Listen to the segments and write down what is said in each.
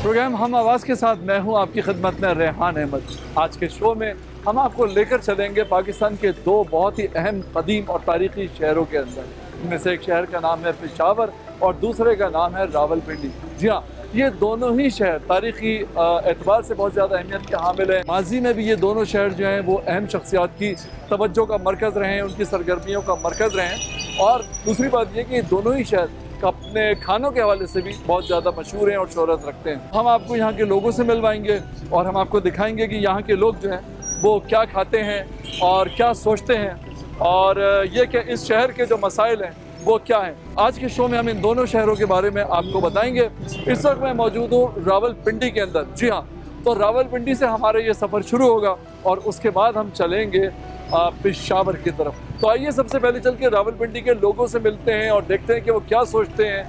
Programme हम आवाज़ के साथ मैं हूं आपकी खिदमत में रेहान अहमद। आज के शो में हम आपको लेकर चलेंगे पाकिस्तान के दो बहुत ही अहम, कदीम और तारीख़ी शहरों के अंदर। इनमें से एक शहर का नाम है पेशावर और दूसरे का नाम है रावलपिंडी। जी हाँ, ये दोनों ही शहर तारीख़ी एतबार से बहुत ज़्यादा अहमियत के हामिल हैं। माजी में भी ये दोनों शहर जो हैं वो अहम शख्सियात की तवज्जो का मरकज़ रहे हैं, उनकी सरगर्मियों का मरकज़ रहे हैं। और दूसरी बात ये कि दोनों ही शहर अपने खानों के हवाले से भी बहुत ज़्यादा मशहूर हैं और शोहरत रखते हैं। हम आपको यहाँ के लोगों से मिलवाएंगे और हम आपको दिखाएंगे कि यहाँ के लोग जो हैं वो क्या खाते हैं और क्या सोचते हैं, और ये कि इस शहर के जो मसाइल हैं वो क्या हैं। आज के शो में हम इन दोनों शहरों के बारे में आपको बताएंगे। इस वक्त मैं मौजूद हूँ रावलपिंडी के अंदर। जी हाँ, तो रावलपिंडी से हमारा ये सफ़र शुरू होगा और उसके बाद हम चलेंगे पेशावर की तरफ। तो आइए सबसे पहले चल के रावलपिंडी के लोगों से मिलते हैं और देखते हैं कि वो क्या सोचते हैं,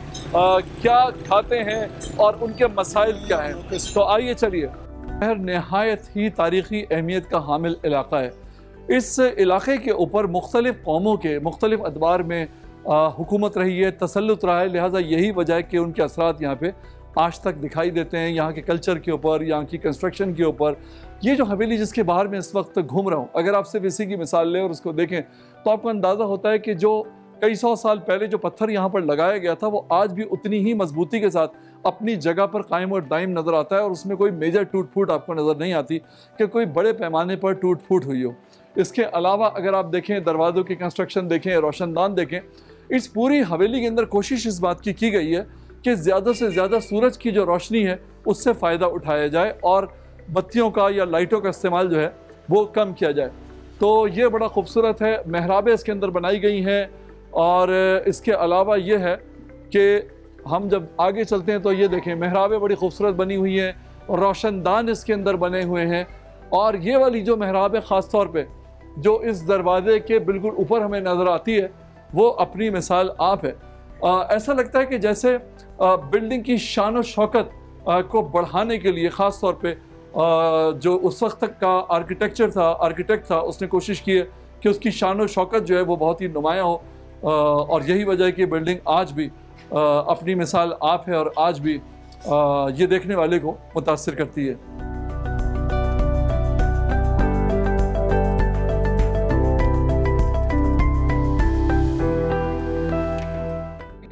क्या खाते हैं और उनके मसाइल क्या हैं। तो आइए चलिए। शहर नहायत ही तारीख़ी अहमियत का हामिल इलाक़ा है। इस इलाक़े के ऊपर मुख्तलिफ़ कौमों के मुख्तलिफ़ अदवार में हुकूमत रही है, तसल्लुत रहा है, लिहाजा यही वजह है कि उनके असरात यहाँ पे आज तक दिखाई देते हैं। यहाँ के कल्चर के ऊपर, यहाँ की कंस्ट्रक्शन के ऊपर। ये जो हवेली जिसके बाहर मैं इस वक्त घूम रहा हूँ, अगर आप सिर्फ इसी की मिसाल लें और उसको देखें तो आपको अंदाज़ा होता है कि जो कई सौ साल पहले जो पत्थर यहाँ पर लगाया गया था वो आज भी उतनी ही मजबूती के साथ अपनी जगह पर कायम और दायम नज़र आता है और उसमें कोई मेजर टूट फूट आपको नज़र नहीं आती कि कोई बड़े पैमाने पर टूट फूट हुई हो। इसके अलावा अगर आप देखें, दरवाज़ों की कंस्ट्रक्शन देखें, रोशनदान देखें, इस पूरी हवेली के अंदर कोशिश इस बात की गई है कि ज़्यादा से ज़्यादा सूरज की जो रोशनी है उससे फ़ायदा उठाया जाए और बत्तियों का या लाइटों का इस्तेमाल जो है वो कम किया जाए। तो ये बड़ा खूबसूरत है, महराबें इसके अंदर बनाई गई हैं। और इसके अलावा ये है कि हम जब आगे चलते हैं तो ये देखें, महराबें बड़ी खूबसूरत बनी हुई हैं और रोशनदान इसके अंदर बने हुए हैं। और ये वाली जो महराब है ख़ास तौर पे जो इस दरवाज़े के बिल्कुल ऊपर हमें नज़र आती है वो अपनी मिसाल आप है। ऐसा लगता है कि जैसे बिल्डिंग की शान और शौकत को बढ़ाने के लिए ख़ास तौर पे जो उस वक्त तक का आर्किटेक्ट था उसने कोशिश की है कि उसकी शान और शौकत जो है वो बहुत ही नुमायाँ हो। और यही वजह है कि बिल्डिंग आज भी अपनी मिसाल आप है और आज भी ये देखने वाले को मुतासिर करती है।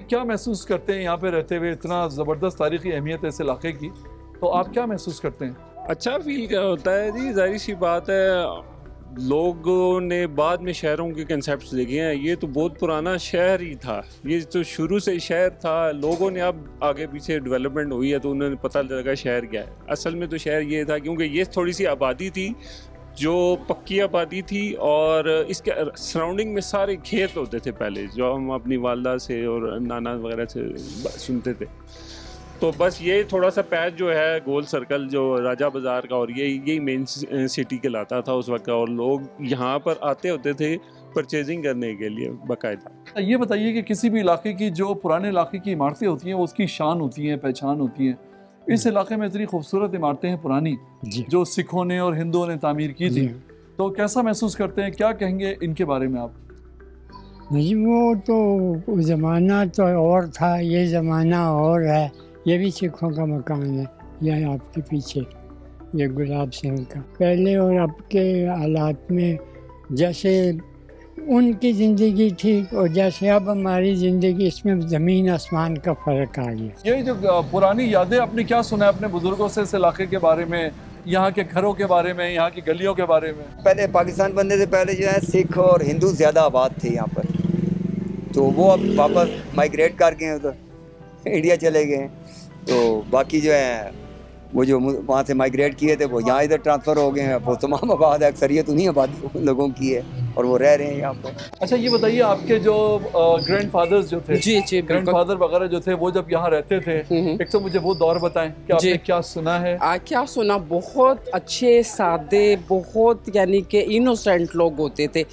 क्या महसूस करते हैं यहाँ पे रहते हुए? इतना ज़बरदस्त तारीख़ी अहमियत है इस इलाके की, तो आप क्या महसूस करते हैं? अच्छा फील क्या होता है जी, जाहिर सी बात है लोगों ने बाद में शहरों के कंसेप्ट्स देखे हैं। ये तो बहुत पुराना शहर ही था, ये तो शुरू से शहर था। लोगों ने अब आगे पीछे डेवलपमेंट हुई है तो उन्हें पता लगा शहर क्या है। असल में तो शहर ये था क्योंकि ये थोड़ी सी आबादी थी जो पक्की आबादी थी और इसके सराउंडिंग में सारे खेत होते थे पहले, जो हम अपनी वालदा से और नाना वगैरह से सुनते थे। तो बस ये थोड़ा सा पैच जो है गोल सर्कल जो राजा बाज़ार का, और यही मेन सिटी कहलाता था उस वक्त, और लोग यहाँ पर आते होते थे परचेजिंग करने के लिए बाकायदा। ये बताइए कि किसी भी इलाके की जो पुराने इलाके की इमारतें होती हैं वो उसकी शान होती हैं, पहचान होती हैं। इस इलाके में इतनी खूबसूरत इमारतें हैं पुरानी जो सिखों ने और हिंदुओं ने तामीर की थी, तो कैसा महसूस करते हैं, क्या कहेंगे इनके बारे में आप? नहीं, वो तो ज़माना तो और था, ये ज़माना और है। ये भी सिखों का मकान है, यह आपके पीछे ये गुलाब सिंह का। पहले और अब के हालात में जैसे उनकी ज़िंदगी थी और जैसे अब हमारी ज़िंदगी, इसमें ज़मीन आसमान का फ़र्क आ गया। ये जो पुरानी यादें आपने क्या सुना है अपने बुज़ुर्गों से इस इलाके के बारे में, यहाँ के घरों के बारे में, यहाँ की गलियों के बारे में? पहले पाकिस्तान बनने से पहले जो है सिख और हिंदू ज़्यादा आबाद थे यहाँ पर, तो वो अब वापस माइग्रेट कर गए उधर, इंडिया चले गए। तो बाकी जो है वो जो वहाँ से माइग्रेट किए थे वो यहाँ इधर ट्रांसफ़र हो गए हैं। वो तमाम आबाद है, अक्सरियत उन्हीं आबादी लोगों की है और वो रह रहे हैं यहाँ पर। अच्छा ये बताइए, आपके जो ग्रैंडफादर्स जो थे, जी ग्रैंडफादर वगैरह जो थे, वो जब यहाँ रहते थे, एक तो मुझे वो दौर बताएं कि आपने क्या सुना है? क्या सुना, बहुत अच्छे सादे, बहुत यानी कि इनोसेंट लोग होते थे,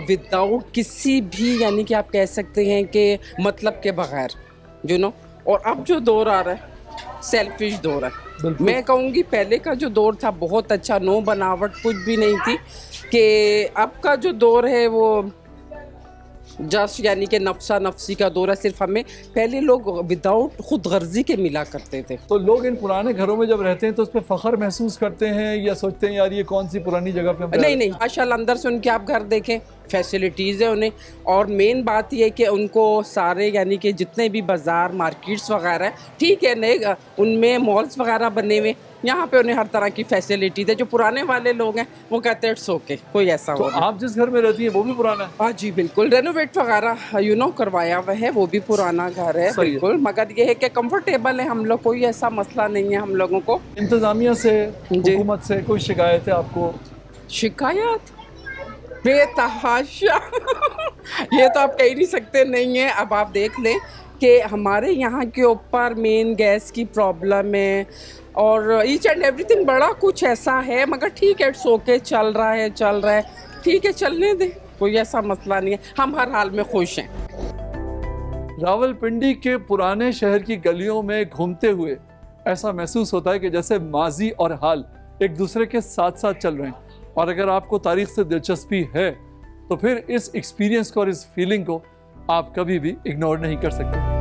विदाउट किसी भी यानी कि आप कह सकते हैं कि मतलब के बगैर, यू नो। और अब जो दौर आ रहा है सेल्फिश दौर है। मैं कहूँगी पहले का जो दौर था बहुत अच्छा, नो बनावट कुछ भी नहीं थी। कि अब का जो दौर है वो जस्ट यानी कि नफसा नफसी का दौर है। सिर्फ हमें पहले लोग विदाउट खुद गर्जी के मिला करते थे। तो लोग इन पुराने घरों में जब रहते हैं तो उस पर फख्र महसूस करते हैं या सोचते हैं यार ये कौन सी पुरानी जगह पे हम रह रहे हैं? नहीं, माशाल्लाह अंदर से उनके आप घर देखें, फैसिलिटीज़ है उन्हें। और मेन बात ये कि उनको सारे यानी कि जितने भी बाज़ार मार्केट्स वगैरह ठीक है, नए उनमें मॉल्स वगैरह बने हुए, यहाँ पे उन्हें हर तरह की फैसिलिटीज़ है। जो पुराने वाले लोग हैं वो कहते हैं इट्स ओके, कोई ऐसा तो हो। आप जिस घर में रहती हैं वो भी पुराना है? हाँ जी बिल्कुल, रेनोवेट वगैरह करवाया हुआ है, वो भी पुराना घर है बिल्कुल। मगर ये है कि कंफर्टेबल है हम लोग, कोई ऐसा मसला नहीं है हम लोगों को। इंतज़ामिया से, हुकूमत से कोई शिकायत है आपको? शिकायत बेतहाशा ये तो आप कह ही नहीं सकते नहीं है। अब आप देख लें कि हमारे यहाँ के ऊपर मेन गैस की प्रॉब्लम है और ईच एंड एवरीथिंग बड़ा कुछ ऐसा है। मगर ठीक है, इट्स ओके, चल रहा है, ठीक है, चलने दें, कोई ऐसा मसला नहीं है, हम हर हाल में खुश हैं। रावलपिंडी के पुराने शहर की गलियों में घूमते हुए ऐसा महसूस होता है कि जैसे माजी और हाल एक दूसरे के साथ साथ चल रहे हैं। और अगर आपको तारीख से दिलचस्पी है तो फिर इस एक्सपीरियंस को और इस फीलिंग को आप कभी भी इग्नोर नहीं कर सकते।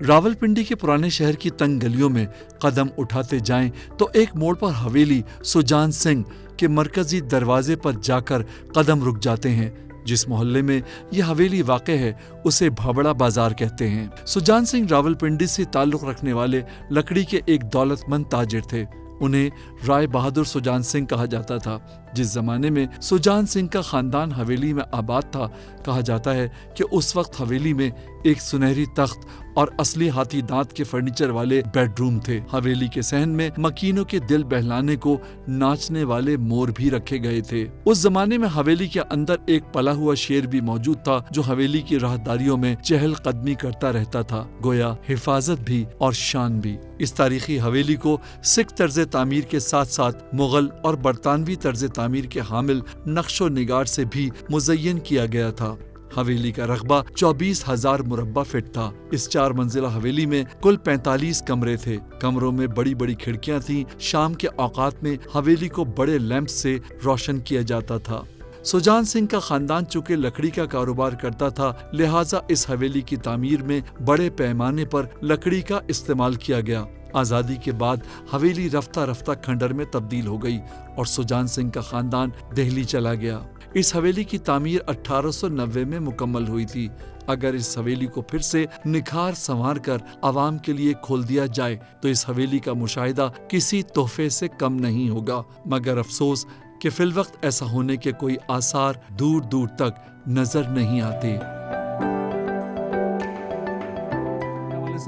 रावलपिंडी के पुराने शहर की तंग गलियों में कदम उठाते जाएं तो एक मोड़ पर हवेली सुजान सिंह के मरकजी दरवाजे पर जाकर कदम रुक जाते हैं। जिस मोहल्ले में यह हवेली वाक़े है उसे भाबड़ा बाजार कहते हैं। सुजान सिंह रावलपिंडी से ताल्लुक़ रखने वाले लकड़ी के एक दौलतमंद ताजिर थे। उन्हें राय बहादुर सुजान सिंह कहा जाता था। जिस जमाने में सुजान सिंह का खानदान हवेली में आबाद था, कहा जाता है कि उस वक्त हवेली में एक सुनहरी तख्त और असली हाथी दांत के फर्नीचर वाले बेडरूम थे। हवेली के सहन में मकीनों के दिल बहलाने को नाचने वाले मोर भी रखे गए थे। उस जमाने में हवेली के अंदर एक पला हुआ शेर भी मौजूद था जो हवेली की राहदारियों में चहल कदमी करता रहता था, गोया हिफाजत भी और शान भी। इस तारीखी हवेली को सिख तर्ज तामीर के साथ साथ मुगल और बरतानवी तर्ज तामीर के हामिल नक्शो निगार से भी मुज़य्यन किया गया था। हवेली का रकबा 24,000 मुरब्बा फीट था। इस 4 मंजिला हवेली में कुल 45 कमरे थे। कमरों में बड़ी बड़ी खिड़कियां थीं। शाम के औकात में हवेली को बड़े लैंप से रोशन किया जाता था। सुजान सिंह का खानदान चूंकि लकड़ी का कारोबार करता था, लिहाजा इस हवेली की तामीर में बड़े पैमाने पर लकड़ी का इस्तेमाल किया गया। आज़ादी के बाद हवेली रफ्ता रफ्ता खंडर में तब्दील हो गई और सुजान सिंह का खानदान दिल्ली चला गया। इस हवेली की तामीर 1890 में मुकम्मल हुई थी। अगर इस हवेली को फिर से निखार संवार कर आवाम के लिए खोल दिया जाए तो इस हवेली का मुशाहिदा किसी तोहफे से कम नहीं होगा। मगर अफसोस कि फिलवक्त ऐसा होने के कोई आसार दूर दूर तक नजर नहीं आते।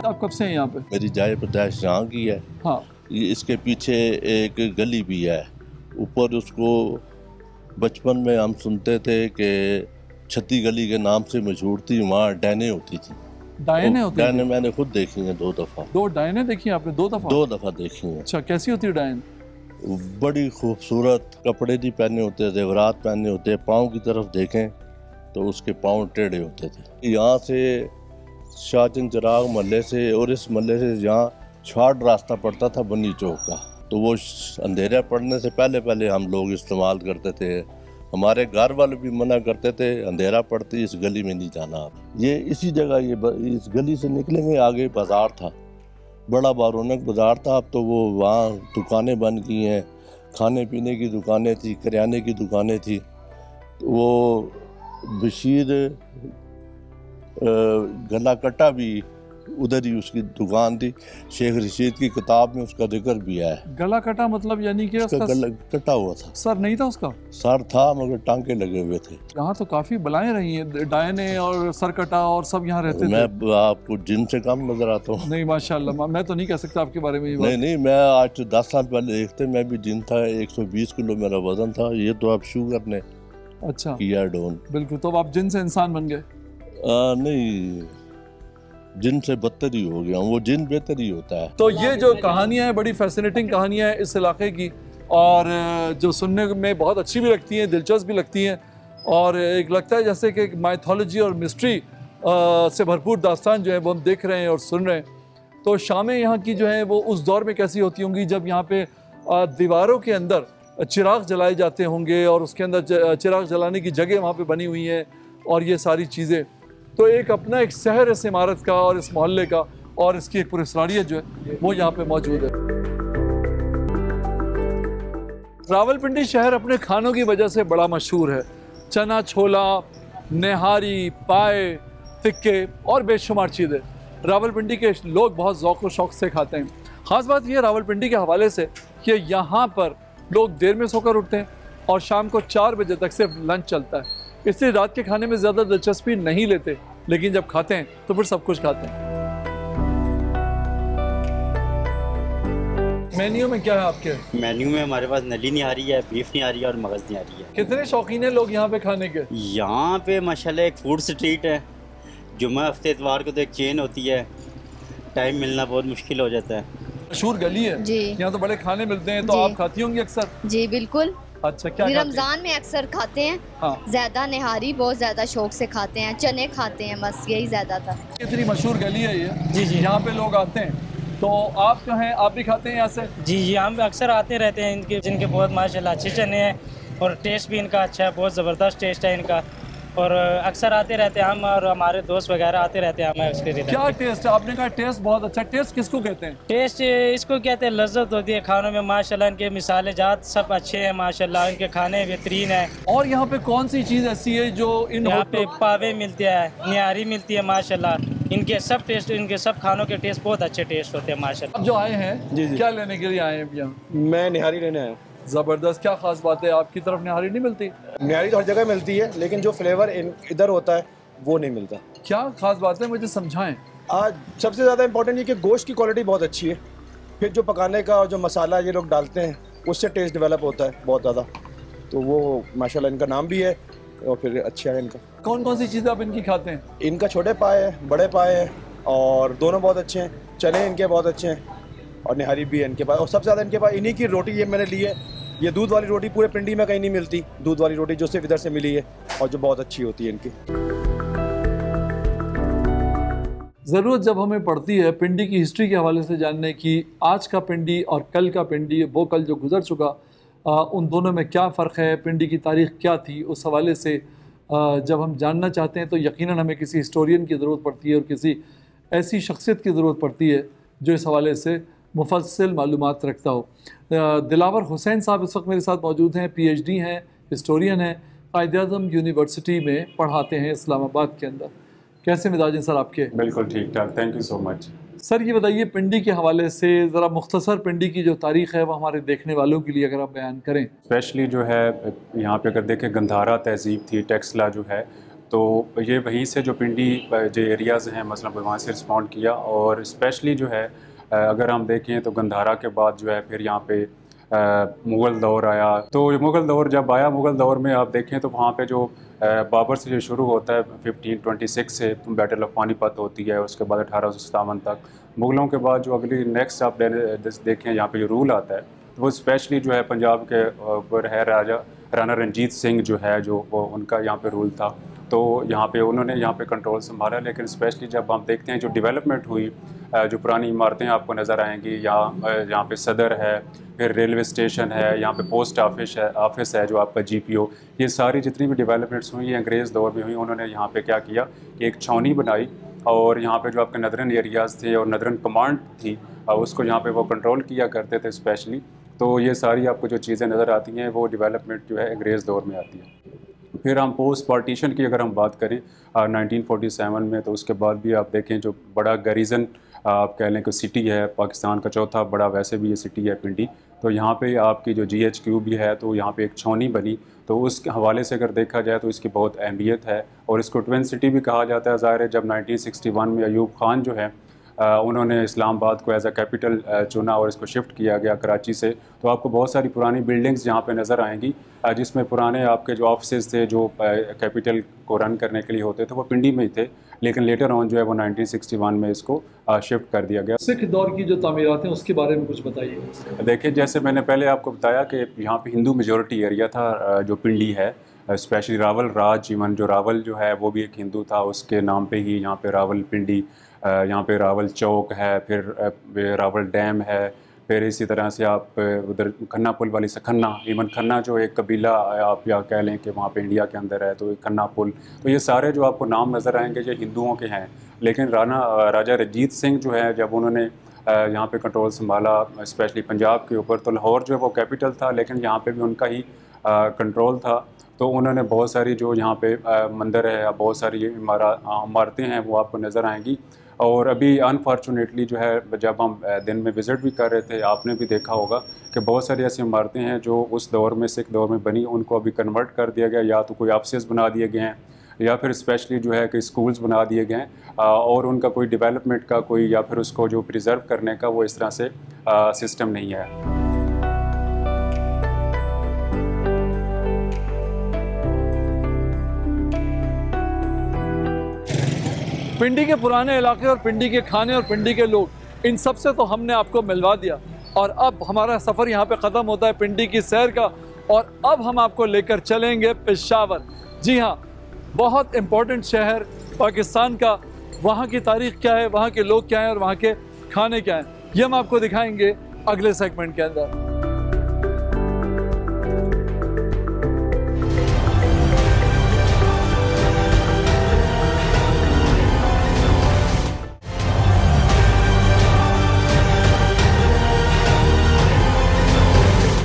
आप कब से हैं यहाँ पे? मेरी जाए पैदाइश यहाँ की है। हाँ। इसके पीछे एक गली भी है ऊपर, उसको बचपन में हम सुनते थे कि छत्ती गली के नाम से मशहूर थी। वहाँ डायने होती थी। डायने होती? डायने मैंने खुद देखी हैं 2 दफ़ा। 2 डायने देखी आपने? 2 दफ़ा? 2 दफ़ा देखी हैं। अच्छा, कैसी होती है डायन? बड़ी खूबसूरत, कपड़े नहीं पहने होते, जेवरात पहने होते। पाँव की तरफ देखें तो उसके पाँव टेढ़े होते थे। यहाँ से शाहचंद चिराग महल्ले से और इस महल्ले से यहाँ शॉर्ट रास्ता पड़ता था बन्नी चौक का, तो वो अंधेरा पड़ने से पहले हम लोग इस्तेमाल करते थे। हमारे घर वाले भी मना करते थे अंधेरा पड़ती इस गली में नहीं जाना आप। ये इसी जगह इस गली से निकलेंगे आगे बाज़ार था, बड़ा बारौनक बाज़ार था। अब तो वो वहाँ दुकानें बन गई हैं, खाने पीने की दुकानें थी, करियाने की दुकानें थी। वो बशीर गला कट्टा भी उधर ही उसकी दुकान थी। शेख रशीद की किताब में उसका जिक्र भी है। गला कटा मतलब यानी कि उसका गला कटा हुआ था। सर नहीं था उसका? सर था मगर टांके लगे हुए थे। यहाँ तो काफी बलाएं रही हैं, डायने और सर कटा और सब यहाँ रहते थे। मैं आपको जिन से कम नजर आता हूँ? नहीं माशाल्लाह, मैं तो नहीं कह सकता आपके बारे में। नहीं, मैं आज 10 साल पहले देखते मैं भी जिन था। 120 किलो मेरा वजन था। ये तो आप शुगर ने अच्छा किया डोन। बिल्कुल, तो आप जिन से इंसान बन गए? नहीं, जिन से बदतर ही हो गया। वो जिन बेहतर ही होता है। तो ये जो कहानियां हैं, बड़ी फैसिनेटिंग कहानियां हैं इस इलाके की, और जो सुनने में बहुत अच्छी भी लगती हैं, दिलचस्प भी लगती हैं, और एक लगता है जैसे कि माइथोलॉजी और मिस्ट्री से भरपूर दास्तान जो है वो हम देख रहे हैं और सुन रहे हैं। तो शामें यहाँ की जो है वो उस दौर में कैसी होती होंगी जब यहाँ पे दीवारों के अंदर चिराग जलाए जाते होंगे और उसके अंदर चिराग जलाने की जगह वहाँ पे बनी हुई है और ये सारी चीज़ें। तो एक अपना एक शहर इस इमारत का और इस मोहल्ले का और इसकी एक पुरस्कारियत जो है वो यहाँ पे मौजूद है। रावलपिंडी शहर अपने खानों की वजह से बड़ा मशहूर है। चना छोला, निहारी, पाए, तिक्के और बेशुमार चीज़ें रावलपिंडी के लोग बहुत ज़ौक़ व शौक़ से खाते हैं। ख़ास बात यह रावलपिंडी के हवाले से कि यहाँ पर लोग देर में सोकर उठते हैं और शाम को 4 बजे तक सिर्फ लंच चलता है, इसलिए रात के खाने में ज़्यादा दिलचस्पी नहीं लेते, लेकिन जब खाते हैं तो फिर सब कुछ खाते हैं। मेन्यू में क्या है आपके? मेन्यू में हमारे पास नली निहारी है, बीफ निहारी है और मगज़ निहारी है। कितने शौकीन हैं लोग यहाँ पे खाने के? यहाँ पे माशाल्लाह एक फूड स्ट्रीट है। जुम्मा हफ्ते इतवार को तो एक चेन होती है, टाइम मिलना बहुत मुश्किल हो जाता है। मशहूर गली है जी, यहाँ तो बड़े खाने मिलते हैं, तो जी। आप खाती होंगी अक्सर? जी बिल्कुल। अच्छा, क्या खाते हैं? रमज़ान में अक्सर खाते हैं। हाँ। ज़्यादा निहारी बहुत ज़्यादा शौक से खाते हैं, चने खाते हैं, बस यही ज़्यादा था। इतनी मशहूर गली है ये। जी जी, यहाँ पे लोग आते हैं, तो आप जो हैं आप भी खाते हैं यहाँ से? जी जी, हम अक्सर आते रहते हैं। इनके जिनके बहुत माशाल्लाह अच्छे चने हैं और टेस्ट भी इनका अच्छा है, बहुत ज़बरदस्त टेस्ट है इनका, और अक्सर आते रहते हैं हम और हमारे दोस्त वगैरह आते रहते हैं हमें उसके लिए। क्या टेस्ट है? आपने कहा टेस्ट बहुत अच्छा। टेस्ट किसको कहते हैं? टेस्ट इसको कहते हैं लज्जत होती है खानों में माशाल्लाह। इनके मिसाले जात सब अच्छे हैं माशाल्लाह, इनके खाने बेहतरीन है। और यहाँ पे कौन सी चीज़ ऐसी है जो इन यहाँ पे पावे मिलते हैं, निहारी मिलती है माशाल्लाह। इनके सब टेस्ट, इनके सब खानों के टेस्ट बहुत अच्छे टेस्ट होते हैं माशाल्लाह। अब जो आए हैं जी जी, क्या लेने के लिए आए हैं यहाँ? मैं निहारी लेने आया हूँ। ज़बरदस्त। क्या ख़ास बात है, आपकी तरफ निहारी नहीं मिलती? निहारी तो हर जगह मिलती है, लेकिन जो फ्लेवर इधर होता है वो नहीं मिलता। क्या ख़ास बात है, मुझे समझाएं। आज सबसे ज़्यादा इम्पोर्टेंट ये कि गोश्त की क्वालिटी बहुत अच्छी है, फिर जो पकाने का और जो मसाला ये लोग डालते हैं उससे टेस्ट डेवलप होता है बहुत ज़्यादा, तो वो माशाल्लाह इनका नाम भी है और फिर अच्छा है इनका। कौन कौन सी चीज़ें आप इनकी खाते हैं? इनका छोटे पाए हैं, बड़े पाए हैं, और दोनों बहुत अच्छे हैं। चने इनके बहुत अच्छे हैं और निहारी भी है इनके पास। और सबसे ज़्यादा इनके पास इन्हीं की रोटी ये मैंने ली है। ये दूध वाली रोटी पूरे पिंडी में कहीं नहीं मिलती, दूध वाली रोटी जो सिर्फ इधर से मिली है और जो बहुत अच्छी होती है इनकी। ज़रूरत जब हमें पड़ती है पिंडी की हिस्ट्री के हवाले से जानने की, आज का पिंडी और कल का पिंडी, वो कल जो गुजर चुका, उन दोनों में क्या फ़र्क है, पिंडी की तारीख़ क्या थी, उस हवाले से जब हम जानना चाहते हैं तो यकीनन हमें किसी हिस्टोरियन की ज़रूरत पड़ती है और किसी ऐसी शख्सियत की ज़रूरत पड़ती है जो इस हवाले से मुफस्सिल मालूमात रखता हो। दिलावर हुसैन साहब इस वक्त मेरे साथ मौजूद हैं, PhD हैं, हिस्टोरियन हैं, कायद-ए-आज़म यूनिवर्सिटी में पढ़ाते हैं इस्लामाबाद के अंदर। कैसे मिजाज हैं सर आपके? बिल्कुल ठीक ठाक, thank you so much. Sir ये बताइए, पिंडी के हवाले से ज़रा मुख्तसर पिंडी की जो तारीख़ है वो हमारे देखने वालों के लिए अगर आप बयान करें। स्पेशली जो है यहाँ पे अगर देखें गंधारा तहज़ीब थी, टेक्सला जो है, तो ये वहीं से जो पिंडी जो एरियाज़ हैं मतलब वहाँ से रिस्पॉन्ड किया। और स्पेशली जो है अगर हम देखें तो गंधारा के बाद जो है फिर यहाँ पे मुग़ल दौर आया। तो मुग़ल दौर जब आया, मुग़ल दौर में आप देखें तो वहाँ पे जो बाबर से जो शुरू होता है 1526 से बैटल ऑफ पानीपत होती है, उसके बाद 1857 तक। मुग़लों के बाद जो अगली नेक्स्ट आप देखें यहाँ पे जो रूल आता है तो वो स्पेशली जो है पंजाब के ऊपर है राणा रंजीत सिंह जो है, जो वो उनका यहाँ पे रूल था। तो यहाँ पे उन्होंने यहाँ पे कंट्रोल संभाला। लेकिन स्पेशली जब हम देखते हैं जो डेवलपमेंट हुई, जो पुरानी इमारतें आपको नज़र आएंगी, यहाँ पे सदर है, फिर रेलवे स्टेशन है, यहाँ पे पोस्ट ऑफिस है जो आपका GPO, ये सारी जितनी भी डेवलपमेंट्स हुई अंग्रेज़ दौर में हुई, उन्होंने यहाँ पे क्या किया कि एक छावनी बनाई और यहाँ पे जो आपके नदरन एरियाज़ थे और नदरन कमांड थी उसको यहाँ पे वो कंट्रोल किया करते थे स्पेशली। तो ये सारी आपको जो चीज़ें नज़र आती हैं वो डेवलपमेंट जो है अंग्रेज़ दौर में आती है। फिर हम पोस्ट पार्टीशन की अगर हम बात करें 1947 में, तो उसके बाद भी आप देखें जो बड़ा गरीजन आप कह लें कि सिटी है, पाकिस्तान का चौथा बड़ा वैसे भी ये सिटी है पिंडी। तो यहाँ पे आपकी जो GHQ भी है, तो यहाँ पे एक छावनी बनी। तो उस हवाले से अगर देखा जाए तो इसकी बहुत अहमियत है और इसको ट्विन सिटी भी कहा जाता है। ज़ाहिर है जब 1961 में अयूब खान जो है उन्होंने इस्लामाबाद को एज अ कैपिटल चुना और इसको शिफ्ट किया गया कराची से। तो आपको बहुत सारी पुरानी बिल्डिंग्स यहाँ पे नज़र आएंगी जिसमें पुराने आपके जो ऑफिस थे जो कैपिटल को रन करने के लिए होते थे वो पिंडी में ही थे, लेकिन लेटर ऑन जो है वो 1961 में इसको शिफ्ट कर दिया गया। सिख दौर की जो तामीरात हैं उसके बारे में कुछ बताइए। देखिए जैसे मैंने पहले आपको बताया कि यहाँ पे हिंदू मेजॉरिटी एरिया था जो पिंडी है, स्पेशली रावल राज, इवन जो रावल जो है वो भी एक हिंदू था, उसके नाम पे ही यहाँ पे रावल पिंडी यहाँ पे रावल चौक है, फिर रावल डैम है, फिर इसी तरह से आप उधर खन्ना पुल वाली से खन्ना, इवन खन्ना जो एक कबीला आप या कह लें कि वहाँ पे इंडिया के अंदर है, तो खन्ना पुल, तो ये सारे जो आपको नाम नज़र आएंगे ये हिंदुओं के हैं। लेकिन राजा रंजीत सिंह जो है, जब उन्होंने यहाँ पे कंट्रोल संभाला स्पेशली पंजाब के ऊपर, तो लाहौर जो है वो कैपिटल था, लेकिन यहाँ पे भी उनका ही कंट्रोल था। तो उन्होंने बहुत सारी जो यहाँ पे मंदिर है, बहुत सारी इमारतें हैं वो आपको नज़र आएंगी। और अभी अनफॉर्चुनेटली जो है, जब हम दिन में विज़िट भी कर रहे थे, आपने भी देखा होगा कि बहुत सारी ऐसी इमारतें हैं जो उस दौर में सिख दौर में बनी, उनको अभी कन्वर्ट कर दिया गया, या तो कोई ऑफिसेस बना दिए गए हैं, या फिर स्पेशली जो है कि स्कूल्स बना दिए गए हैं, और उनका कोई डेवलपमेंट का कोई, या फिर उसको जो प्रिजर्व करने का वो इस तरह से सिस्टम नहीं है। पिंडी के पुराने इलाके और पिंडी के खाने और पिंडी के लोग, इन सब से तो हमने आपको मिलवा दिया, और अब हमारा सफ़र यहाँ पे ख़त्म होता है पिंडी की सैर का, और अब हम आपको लेकर चलेंगे पेशावर। जी हाँ, बहुत इम्पोर्टेंट शहर पाकिस्तान का। वहाँ की तारीख़ क्या है, वहाँ के लोग क्या हैं और वहाँ के खाने क्या हैं, ये हम आपको दिखाएंगे अगले सेगमेंट के अंदर।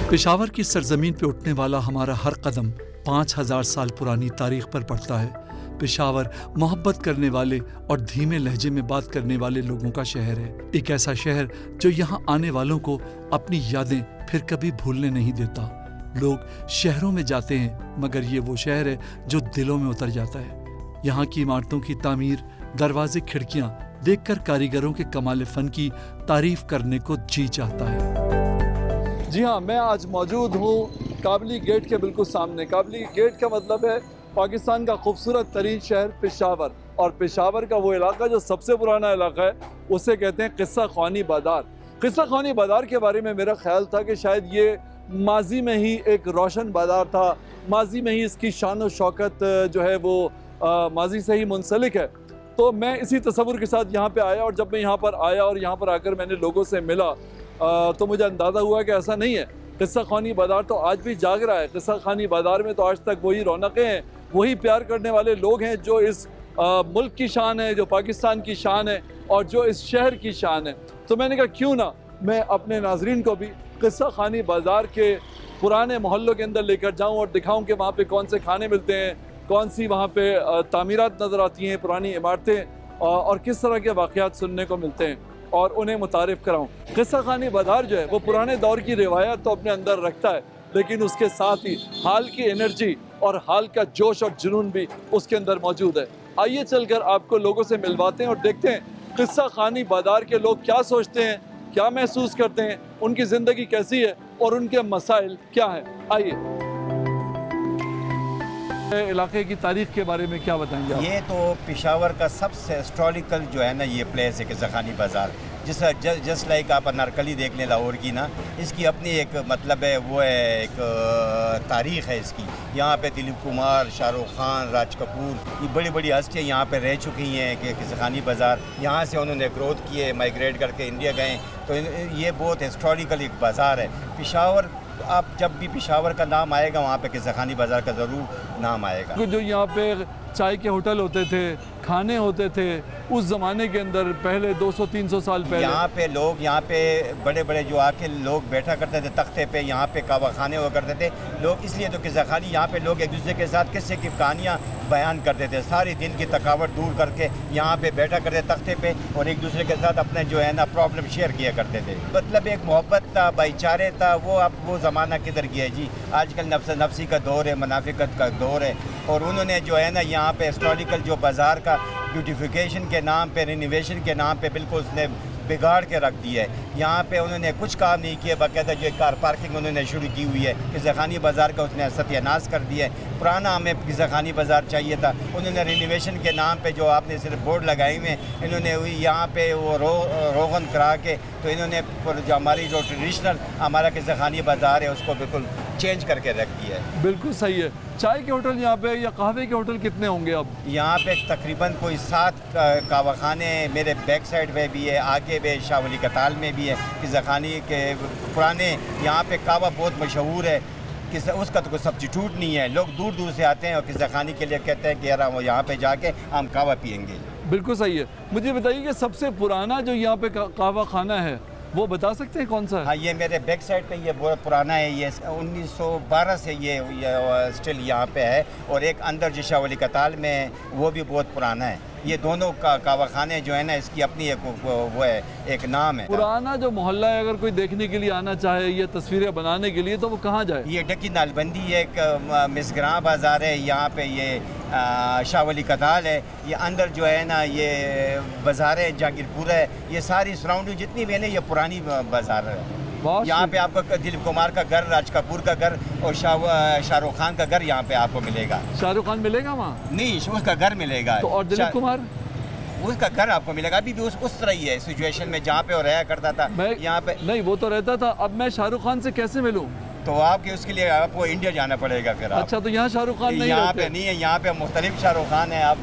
पेशावर की सरजमीन पे उठने वाला हमारा हर कदम 5000 साल पुरानी तारीख पर पड़ता है। पेशावर मोहब्बत करने वाले और धीमे लहजे में बात करने वाले लोगों का शहर है। एक ऐसा शहर जो यहाँ आने वालों को अपनी यादें फिर कभी भूलने नहीं देता। लोग शहरों में जाते हैं, मगर ये वो शहर है जो दिलों में उतर जाता है। यहाँ की इमारतों की तामीर, दरवाजे, खिड़कियाँ देखकर कारीगरों के कमाल फन की तारीफ करने को जी चाहता है। जी हाँ, मैं आज मौजूद हूँ काबली गेट के बिल्कुल सामने। काबली गेट का मतलब है पाकिस्तान का खूबसूरत तरीन शहर पेशावर, और पेशावर का वो इलाका जो सबसे पुराना इलाका है उसे कहते हैं किस्सा ख़ानी बाज़ार। किस्सा ख़ानी बाज़ार के बारे में मेरा ख्याल था कि शायद ये माजी में ही एक रोशन बाज़ार था, माजी में ही इसकी शान और शौकत जो है वो माजी से ही मुंसलिक है। तो मैं इसी तसव्वुर के साथ यहाँ पे आया, और जब मैं यहाँ पर आया और यहाँ पर आकर मैंने लोगों से मिला तो मुझे अंदाज़ा हुआ कि ऐसा नहीं है। किस्सा ख़ानी बाज़ार तो आज भी जाग रहा है। किस्सा ख़ानी बाज़ार में तो आज तक वही रौनकें हैं, वही प्यार करने वाले लोग हैं जो इस मुल्क की शान है, जो पाकिस्तान की शान है और जो इस शहर की शान है। तो मैंने कहा क्यों ना मैं अपने नाजरीन को भी किस्सा ख़ानी बाज़ार के पुराने मोहल्लों के अंदर लेकर जाऊँ और दिखाऊँ कि वहाँ पर कौन से खाने मिलते हैं, कौन सी वहाँ पर तामीरात नज़र आती हैं, पुरानी इमारतें, और किस तरह के वाक़यात सुनने को मिलते हैं, और उन्हें मुतारिफ़ कराऊँ। किस्सा ख़ानी बाज़ार जो है वो पुराने दौर की रिवायत तो अपने अंदर रखता है, लेकिन उसके साथ ही हाल की एनर्जी और हाल का जोश और जुनून भी उसके अंदर मौजूद है। आइए चलकर आपको लोगों से मिलवाते हैं और देखते हैं किस्सा ख़ानी बाज़ार के लोग क्या सोचते हैं, क्या महसूस करते हैं, उनकी ज़िंदगी कैसी है और उनके मसाइल क्या हैं। आइए। इलाके की तारीख के बारे में क्या बताएंगे आप? ये तो पेशावर का सबसे हिस्टोरिकल जो है ना ये प्लेस है किस्सा ख़ानी बाज़ार, जिस जस्ट लाइक आप अनारकली देख लें लाहौर की ना, इसकी अपनी एक मतलब है, वो है एक तारीख़ है इसकी। यहाँ पे दिलीप कुमार, शाहरुख खान, राज कपूर, ये बड़ी बड़ी हस्तियाँ यहाँ पे रह चुकी हैं कि किस्सा ख़ानी बाज़ार। यहाँ से उन्होंने ग्रोथ किए, माइग्रेट करके इंडिया गए, तो ये बहुत हिस्टोरिकल एक बाज़ार है पेशावर। आप जब भी पेशावर का नाम आएगा वहाँ पे किस्सा ख़ानी बाज़ार का ज़रूर नाम आएगा। जो यहाँ पे चाय के होटल होते थे, खाने होते थे उस ज़माने के अंदर, पहले 200-300 साल पहले यहाँ पे लोग, यहाँ पे बड़े बड़े जो आके लोग बैठा करते थे तख्ते पे, यहाँ पे कावा खाने हुआ करते थे लोग, इसलिए तो किस्सा ख़ानी यहाँ पे लोग एक दूसरे के साथ किस्से की कहानियाँ बयान करते थे, सारी दिन की थकावट दूर करके यहाँ पे बैठा करते तख्ते पे और एक दूसरे के साथ अपने जो है ना प्रॉब्लम शेयर किया करते थे। मतलब एक मोहब्बत था, भाईचारे था। वो अब वो ज़माना किधर गया है जी? आजकल नफ्सी का दौर है, मुनाफिकत का दौर है, और उन्होंने जो है ना यहाँ पे हिस्टोरिकल जो बाज़ार का ब्यूटिफिकेशन के नाम पे, रिनोवेशन के नाम पे बिल्कुल उसने बिगाड़ के रख दिया है। यहाँ पे उन्होंने कुछ काम नहीं किया, बाकायदा जो कार पार्किंग उन्होंने शुरू की हुई है। किस्सा ख़ानी बाज़ार का उसने सत्यानाश कर दिया है। पुराना हमें किस्सा ख़ानी बाज़ार चाहिए था, उन्होंने रिनोवेशन के नाम पे जो आपने सिर्फ बोर्ड लगाए हुए हैं, इन्होंने यहाँ पे वो रोगन करा के, तो इन्होंने जो हमारी जो ट्रेडिशनल हमारा किस्सा ख़ानी बाज़ार है उसको बिल्कुल चेंज करके रख दिया है। बिल्कुल सही है। चाय के होटल यहाँ पे या कहवे के होटल कितने होंगे अब? यहाँ पे तकरीबन कोई 7 कहवा खाने मेरे बैक साइड पे भी है, आगे भी शाह वली कताल में भी है। किज़ा खानी के पुराने यहाँ पे कहवा बहुत मशहूर है, कि उसका तो कोई सब्स्टिट्यूट नहीं है। लोग दूर दूर से आते हैं और किज़ा खानी के लिए कहते हैं कि यार हम यहाँ पे जाके हम कहवा पियेंगे। बिल्कुल सही है। मुझे बताइए कि सबसे पुराना जो यहाँ पे कहवा खाना है वो बता सकते हैं कौन सा है? हाँ, ये मेरे बैक साइड पे ये बहुत पुराना है, ये 1912 से ये स्टिल यहाँ पे है। और एक अंदर जो शाह वली कताल में वो भी बहुत पुराना है। ये दोनों कहवा खाने जो है ना, इसकी अपनी एक वो है, एक नाम है। पुराना जो मोहल्ला है, अगर कोई देखने के लिए आना चाहे ये तस्वीरें बनाने के लिए तो वो कहाँ जाए? ये डकी नालबंदी एक मिसग्रां बाज़ार है, यहाँ पे ये शाह वली कताल है, ये अंदर जो है ना ये बाज़ार है, जहांगीरपुर है, ये सारी सराउंडिंग जितनी भी है ना ये पुरानी बाज़ार है। यहाँ पे आपको दिलीप कुमार का घर, राज कपूर का घर और शाहरुख खान का घर यहाँ पे आपको मिलेगा। शाहरुख खान मिलेगा वहाँ? नहीं, उसका घर मिलेगा। तो और दिलीप कुमार? उसका घर आपको मिलेगा। अभी भी उस तरह ही है सिचुएशन में जहाँ पे वो रहा करता था। यहाँ पे नहीं, वो तो रहता था। अब मैं शाहरुख खान से कैसे मिलूँ? तो आपके उसके लिए आपको इंडिया जाना पड़ेगा फिर। अच्छा, तो यहाँ शाहरुख खान नहीं, यहाँ पे नहीं है। यहाँ पे मुख्तलिफ शाहरुख खान है। आप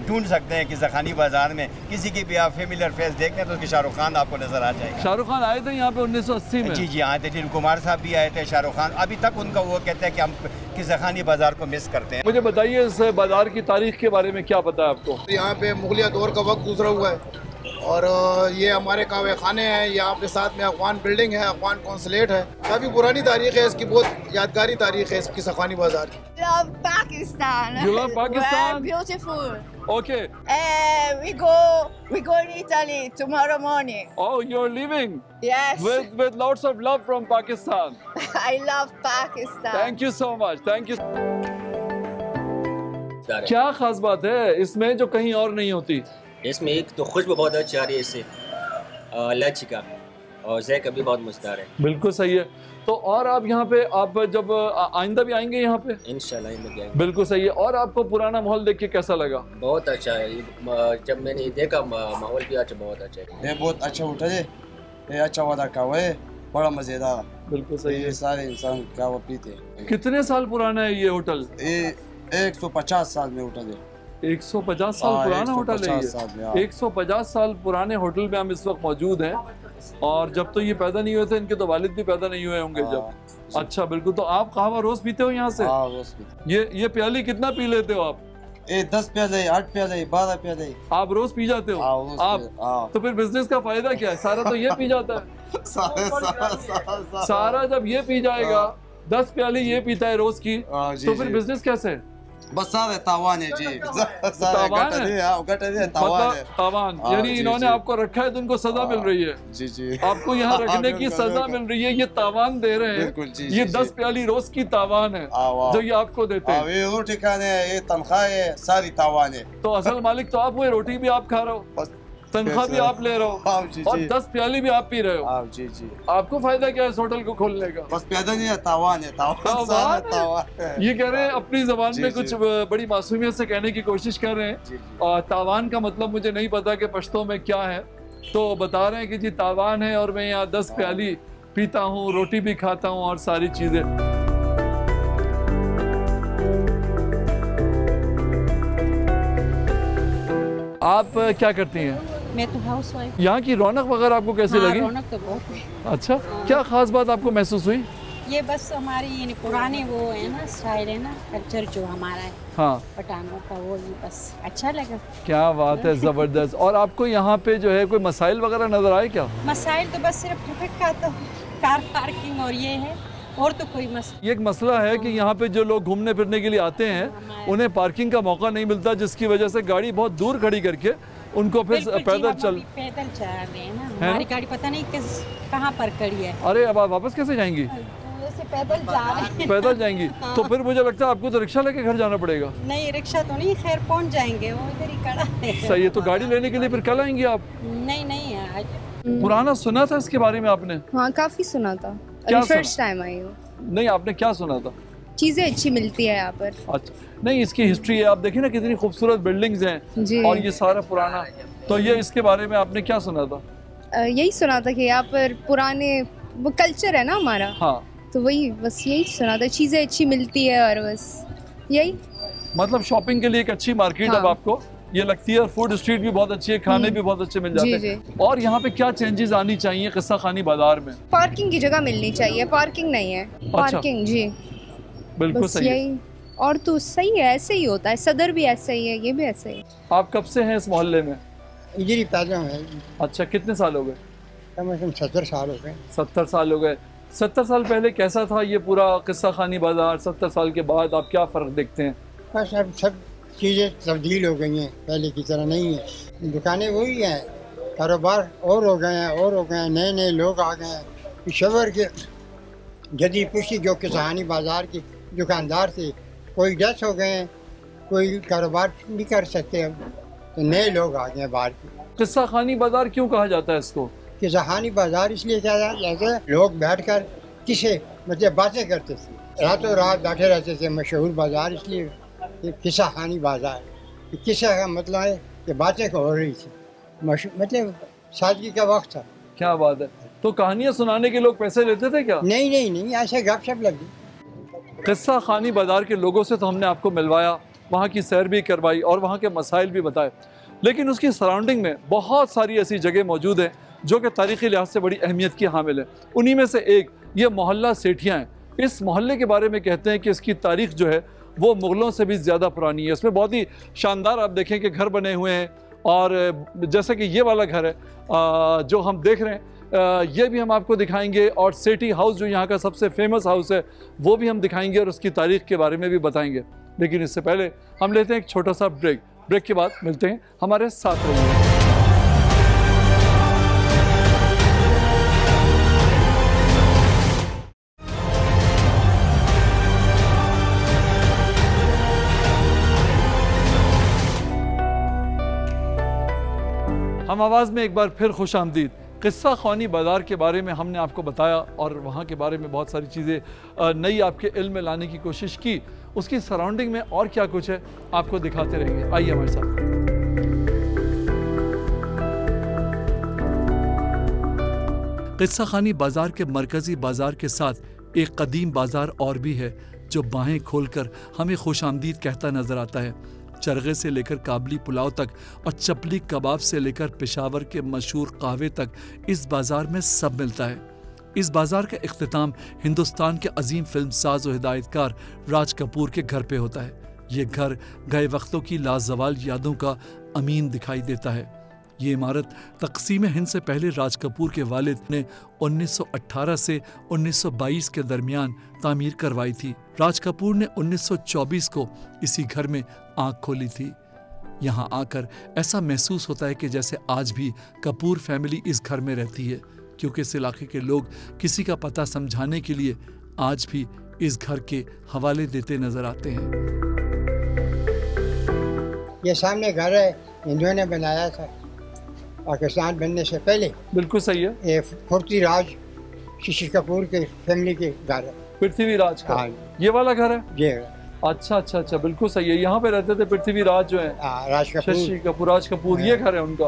ढूंढ सकते हैं कि ज़खानी बाज़ार में किसी की भी आप फेमिलियर फेस देखते हैं तो उसके शाहरुख खान आपको नजर आ जाएगा। शाहरुख खान आए थे यहाँ पे 1980 में? जी आए थे। दिलीप कुमार साहब भी आए थे, शाहरुख खान। अभी तक उनका वो कहते हैं कि हम कि ज़खानी बाज़ार को मिस करते हैं। मुझे बताइए इस बाज़ार की तारीख के बारे में क्या पता है आपको? यहाँ पे मुगलिया दौर का वक्त गुजरा हुआ है और ये हमारे कहवे खाने हैं। यहाँ पे साथ में अफगान बिल्डिंग है, अफगान कौंसलेट है। काफ़ी पुरानी तारीख है इसकी, बहुत यादगारी तारीख है इसकी ज़खानी बाज़ार की। Love Pakistan. You love Pakistan? We're beautiful. Okay. We go in Italy tomorrow morning. Oh, you're leaving? Yes. With lots of love from Pakistan. I love Pakistan. Thank you so much. Thank you. क्या खास बात है इसमें जो कहीं और नहीं होती? इसमें एक तो खुशबू बहुत अच्छी आ रही है इससे लंच का, और ज़ैक़ा भी बहुत मज़ेदार है। बिल्कुल सही है। तो और आप यहाँ पे आप जब आइंदा भी आएंगे यहाँ पे? इंशाल्लाह आइंदा भी आएंगे। बिल्कुल सही है। और आपको पुराना माहौल देख के कैसा लगा? बहुत अच्छा है। जब मैंने देखा माहौल भी अच्छा, बहुत अच्छा है। ये बहुत अच्छा होटल है, ये अच्छा वादा कहवा है, बड़ा मज़ेदार। बिल्कुल सही है। सारे इंसान कहवा पीते हैं। कितने साल पुराना है ये होटल? ये 150 साल में होटल है। 150 साल पुराना होटल है ये। 150 साल पुराने होटल में हम इस वक्त मौजूद हैं। और जब तो ये पैदा नहीं हुए थे, इनके तो वालिद भी पैदा नहीं हुए होंगे जब। अच्छा, बिल्कुल। तो आप कहवा रोज पीते हो यहाँ से? रोज पीते। ये प्याली कितना पी लेते हो आप? 10 प्याले, 8 प्याले, 12 प्याले। आप रोज पी जाते हो? आप तो फिर बिजनेस का फायदा क्या है? सारा तो ये पी जाता है। सारा जब ये पी जाएगा, 10 प्याली ये पीता है रोज की, तो फिर बिजनेस कैसे है? बस सारे तावान है जी। तावान है? तावान यानी इन्होंने आपको रखा है तो उनको सजा मिल रही है। जी जी, आपको यहाँ रखने की सजा मिल रही है। ये तावान दे रहे हैं। ये 10 प्याली रोज की तावान है जो ये आपको देते हैं। ये रोटी खाने, ये तनख्वाह है, सारी तावान है। तो असल मालिक तो आप, वो रोटी भी आप खा रहे हो, तनख्वाह भी आप ले रहे हो, और 10 प्याली भी आप पी रहे हो। जी जी। आपको फायदा क्या है इस होटल को खोलने का? बस पैदा नहीं है, तावान है। तावान ये कह रहे हैं अपनी जबान में कुछ बड़ी मासूमियत से कहने की कोशिश कर रहे हैं। और तावान का मतलब मुझे नहीं पता कि पश्तो में क्या है, तो बता रहे हैं कि जी तावान है और मैं यहाँ 10 प्याली पीता हूँ, रोटी भी खाता हूँ और सारी चीजें। आप क्या करती हैं? मैं तो हाउसवाइफ। यहाँ की रौनक वगैरह आपको कैसी लगी? रौनक तो बहुत है। अच्छा, क्या खास बात आपको महसूस हुई? ये बस हमारी ये पुराने वो है ना, स्टाइल है ना, कल्चर जो हमारा है, हाँ, पठानों का, वो ये बस अच्छा लगा। क्या बात है, जबरदस्त। और आपको यहाँ पे जो है कोई मसाइल वगैरह नजर आए क्या? मसाइल तो बस सिर्फ ट्रैफिक का, तो कार पार्किंग और ये है, और तो कोई मसला। ये एक मसला है कि यहाँ पे जो लोग घूमने फिरने के लिए आते हैं उन्हें पार्किंग का मौका नहीं मिलता, जिसकी वजह से गाड़ी बहुत दूर खड़ी करके उनको फिर पैदल चल रहे हैं ना। हमारी गाड़ी पता नहीं कहाँ पर खड़ी है। अरे अब आप वापस कैसे जाएंगी? पैदल जा रहे हैं। पैदल जाएंगी? तो फिर मुझे लगता है आपको तो रिक्शा लेके घर जाना पड़ेगा। नहीं, रिक्शा तो नहीं, खैर पहुँच जाएंगे, वो इधर ही खड़ा है। सही है। तो गाड़ी लेने के लिए फिर कल आएंगी आप? नहीं आज। पुराना सुना था इसके बारे में आपने? हाँ, काफी सुना था। फर्स्ट टाइम आई हूँ। नहीं, आपने क्या सुना था? चीजें अच्छी मिलती है यहाँ पर। अच्छा, नहीं इसकी हिस्ट्री है, आप देखिए ना कितनी खूबसूरत बिल्डिंग्स हैं और ये सारा पुराना। तो ये इसके बारे में आपने क्या सुना था? यही सुना था कि यहाँ पर पुराने वो कल्चर है ना हमारा, हाँ, तो वही बस यही सुना था, चीज़ें अच्छी मिलती है और बस यही। मतलब शॉपिंग के लिए एक अच्छी मार्केट हाँ। अब आपको ये लगती है, और फूड स्ट्रीट भी बहुत अच्छी है, खाने भी बहुत अच्छे मिल जाते जी, हैं। और यहाँ पे क्या चेंजेस आनी चाहिए किस्सा खानी बाजार में? पार्किंग की जगह मिलनी चाहिए, पार्किंग नहीं है। पार्किंग जी बिल्कुल बस सही है। यही। और तो सही है, ऐसे ही होता है, सदर भी ऐसा ही है, ये भी ऐसा ही है। आप कब से हैं इस मोहल्ले में? इधर ही पैदा है। अच्छा, कितने साल हो गए? कम से कम 70 साल हो गए। 70 साल हो गए। 70 साल पहले कैसा था ये पूरा किस्सा खानी बाजार? 70 साल के बाद आप क्या फ़र्क देखते हैं? बस अब सब चीज़ें तब्दील हो गई हैं, पहले की तरह नहीं है। दुकानें वही हैं, कारोबार और हो गए हैं, और हो गए हैं, नए नए लोग आ गए हैं। पेशेवर के जदीद पुष्टि जो किसानी बाजार के दुकानदार थे, कोई डेथ हो गए हैं, कोई कारोबार नहीं कर सकते अब, तो नए लोग आ गए हैं बाहर के। किस्सा खानी बाजार क्यों कहा जाता है इसको? किस्सा खानी बाजार इसलिए कहा जाता है, लोग बैठकर किसे मतलब बातें करते थे, रातों रात बैठे रहते थे। मशहूर बाजार इसलिए किस्सा खानी बाजार, किस्सा का मतलब है कि बातें हो रही थी, मतलब सादगी का वक्त था। क्या बात है। तो कहानियाँ सुनाने के लोग पैसे लेते थे क्या? नहीं नहीं नहीं, ऐसे गपशप लगी। किस्सा खानी बाजार के लोगों से तो हमने आपको मिलवाया, वहाँ की सैर भी करवाई और वहाँ के मसाइल भी बताए, लेकिन उसकी सराउंडिंग में बहुत सारी ऐसी जगह मौजूद हैं जो कि तारीख़ी लिहाज से बड़ी अहमियत की हामिल है। उन्हीं में से एक ये मोहल्ला सेठियाँ हैं। इस मोहल्ले के बारे में कहते हैं कि इसकी तारीख़ जो है वो मुग़लों से भी ज़्यादा पुरानी है। इसमें बहुत ही शानदार आप देखें कि घर बने हुए हैं, और जैसे कि ये वाला घर है जो हम देख रहे हैं, ये भी हम आपको दिखाएंगे, और सेठी हाउस जो यहाँ का सबसे फेमस हाउस है वो भी हम दिखाएंगे और उसकी तारीख़ के बारे में भी बताएंगे। लेकिन इससे पहले हम लेते हैं एक छोटा सा ब्रेक। ब्रेक के बाद मिलते हैं, हमारे साथ रहिए। हम आवाज़ में एक बार फिर खुश आमदीद। किस्सा खानी बाज़ार के बारे में हमने आपको बताया और वहाँ के बारे में बहुत सारी चीज़ें नई आपके इल्म में लाने की कोशिश की। उसकी सराउंडिंग में और क्या कुछ है आपको दिखाते रहेंगे, आइए हमारे साथ। किस्सा खानी बाज़ार के मरकज़ी बाज़ार के साथ एक कदीम बाज़ार और भी है जो बाहें खोलकर हमें खुश आमदीद कहता नज़र आता है। चरगे से लेकर काबली पुलाव तक और चपली कबाब से लेकर पेशावर के मशहूर कहवे तक इस बाज़ार में सब मिलता है। इस बाज़ार का इख्तिताम हिंदुस्तान के अजीम फिल्मसाज और हिदायतकार राज कपूर के घर पे होता है। ये घर गए वक्तों की लाजवाल यादों का अमीन दिखाई देता है। ये इमारत तकसीम हिंद से पहले राज कपूर के वालिद ने 1918 से 1922 के दरमियान तामीर करवाई थी। राज कपूर ने 1924 को इसी घर में आंख खोली थी। यहाँ आकर ऐसा महसूस होता है कि जैसे आज भी कपूर फैमिली इस घर में रहती है, क्योंकि इस इलाके के लोग किसी का पता समझाने के लिए आज भी इस घर के हवाले देते नजर आते हैं। ये सामने घर है, हिंदुओं ने बनाया था पाकिस्तान बनने से पहले। बिल्कुल सही है। ये पृथ्वीराज शशि कपूर के फैमिली के घर है। पृथ्वीराज का? हाँ। ये वाला घर है? ये अच्छा अच्छा अच्छा, बिल्कुल सही है। यहाँ पे रहते थे पृथ्वीराज जो है, राज कपूर, शशि कपूर, राज कपूर, ये घर है उनका।